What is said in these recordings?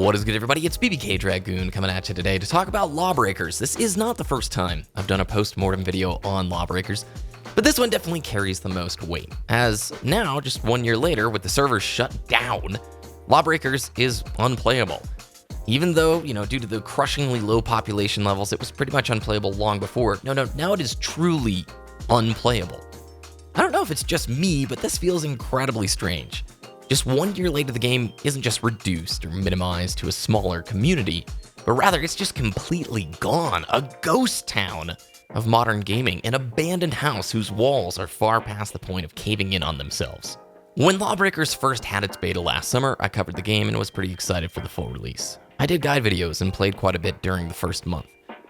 What is good, everybody? It's BBKDRAGOON coming at you today to talk about Lawbreakers. This is not the first time I've done a post-mortem video on Lawbreakers, but this one definitely carries the most weight, as now, just 1 year later, with the servers shut down, Lawbreakers is unplayable. Even though, due to the crushingly low population levels, it was pretty much unplayable long before. Now it is truly unplayable. I don't know if it's just me, but this feels incredibly strange. Just 1 year later, the game isn't just reduced or minimized to a smaller community, but rather it's just completely gone. A ghost town of modern gaming, an abandoned house whose walls are far past the point of caving in on themselves. When Lawbreakers first had its beta last summer, I covered the game and was pretty excited for the full release. I did guide videos and played quite a bit during the first month.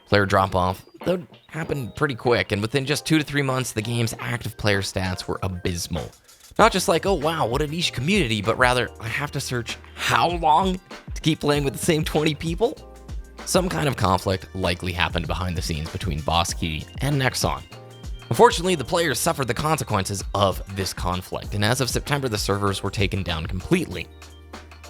Player drop-off, though, happened pretty quick, and within just 2 to 3 months, the game's active player stats were abysmal. Not just like, oh wow, what a niche community, but rather, I have to search how long to keep playing with the same 20 people? Some kind of conflict likely happened behind the scenes between Boss Key and Nexon. Unfortunately, the players suffered the consequences of this conflict, and as of September, the servers were taken down completely.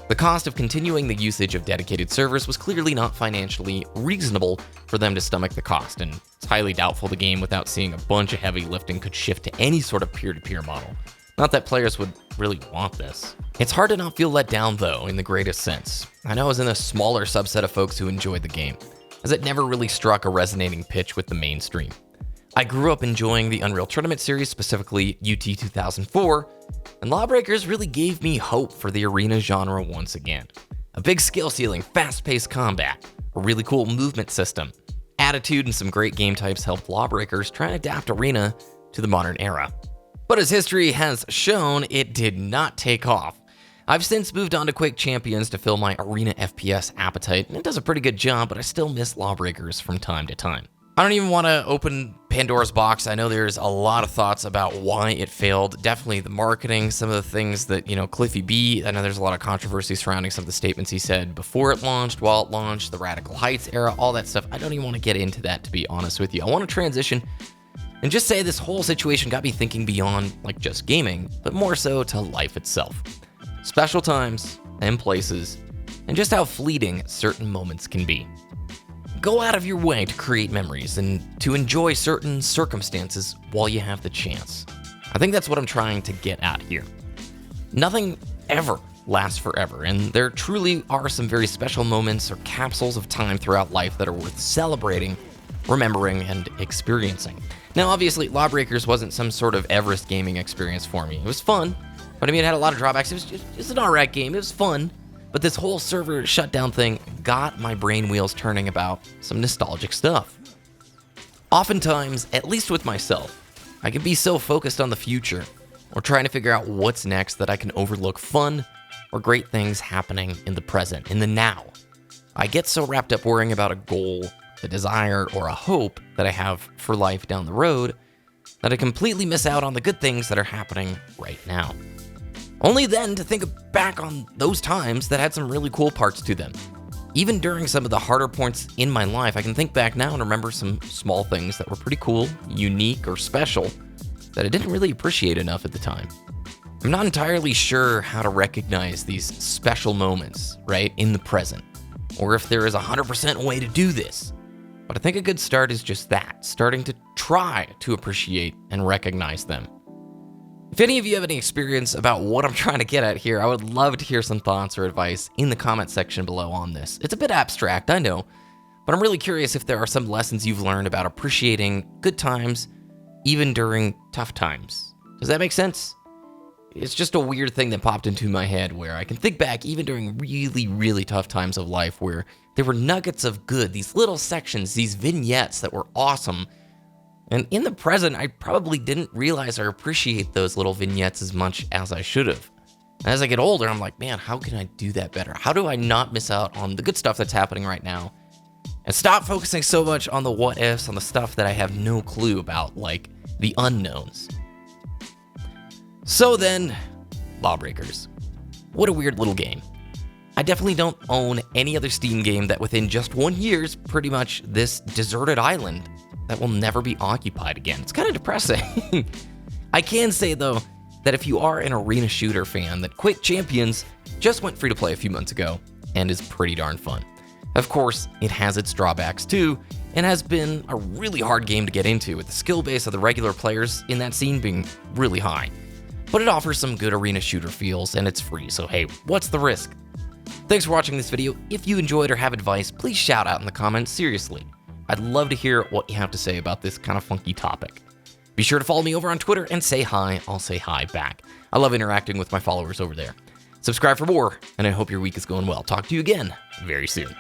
The cost of continuing the usage of dedicated servers was clearly not financially reasonable for them to stomach the cost, and it's highly doubtful the game, without seeing a bunch of heavy lifting, could shift to any sort of peer-to-peer model. Not that players would really want this. It's hard to not feel let down, though, in the greatest sense. I know I was in a smaller subset of folks who enjoyed the game, as it never really struck a resonating pitch with the mainstream. I grew up enjoying the Unreal Tournament series, specifically UT 2004, and Lawbreakers really gave me hope for the arena genre once again. A big skill ceiling, fast-paced combat, a really cool movement system, attitude, and some great game types helped Lawbreakers try and adapt arena to the modern era. But as history has shown, it did not take off. I've since moved on to Quake Champions to fill my arena FPS appetite, and it does a pretty good job, but I still miss Lawbreakers from time to time. I don't even want to open Pandora's box. I know there's a lot of thoughts about why it failed. Definitely the marketing, some of the things that, Cliffy B, I know there's a lot of controversy surrounding some of the statements he said before it launched, while it launched, the Radical Heights era, all that stuff. I don't even want to get into that, to be honest with you. I want to transition and just say this whole situation got me thinking beyond, just gaming, but more so to life itself. Special times and places, and just how fleeting certain moments can be. Go out of your way to create memories and to enjoy certain circumstances while you have the chance. I think that's what I'm trying to get at here. Nothing ever lasts forever, and there truly are some very special moments or capsules of time throughout life that are worth celebrating, remembering, and experiencing. Now, obviously, Lawbreakers wasn't some sort of Everest gaming experience for me. It was fun, but it had a lot of drawbacks. It was just an alright game. It was fun. But this whole server shutdown thing got my brain wheels turning about some nostalgic stuff. Oftentimes, at least with myself, I can be so focused on the future or trying to figure out what's next that I can overlook fun or great things happening in the present, in the now. I get so wrapped up worrying about a goal, a desire, or a hope that I have for life down the road that I completely miss out on the good things that are happening right now. Only then to think back on those times that had some really cool parts to them. Even during some of the harder points in my life, I can think back now and remember some small things that were pretty cool, unique, or special that I didn't really appreciate enough at the time. I'm not entirely sure how to recognize these special moments, in the present, or if there is a 100% way to do this. But I think a good start is just that, starting to try to appreciate and recognize them. If any of you have any experience about what I'm trying to get at here, I would love to hear some thoughts or advice in the comment section below on this. It's a bit abstract, I know, but I'm really curious if there are some lessons you've learned about appreciating good times, even during tough times. Does that make sense? It's just a weird thing that popped into my head where I can think back even during really, really tough times of life where there were nuggets of good, these little sections, these vignettes that were awesome. And in the present, I probably didn't realize or appreciate those little vignettes as much as I should have. As I get older, I'm like, man, how can I do that better? How do I not miss out on the good stuff that's happening right now? And stop focusing so much on the what ifs, on the stuff that I have no clue about, like the unknowns. So then, Lawbreakers. What a weird little game. I definitely don't own any other Steam game that within just 1 year is pretty much this deserted island that will never be occupied again. It's kind of depressing. I can say, though, that if you are an arena shooter fan, that Quake Champions just went free to play a few months ago, and is pretty darn fun. Of course, it has its drawbacks too, and has been a really hard game to get into, with the skill base of the regular players in that scene being really high. But it offers some good arena shooter feels, and it's free, so hey, what's the risk? Thanks for watching this video. If you enjoyed or have advice, please shout out in the comments, seriously. I'd love to hear what you have to say about this kind of funky topic. Be sure to follow me over on Twitter and say hi, I'll say hi back. I love interacting with my followers over there. Subscribe for more, and I hope your week is going well. Talk to you again very soon.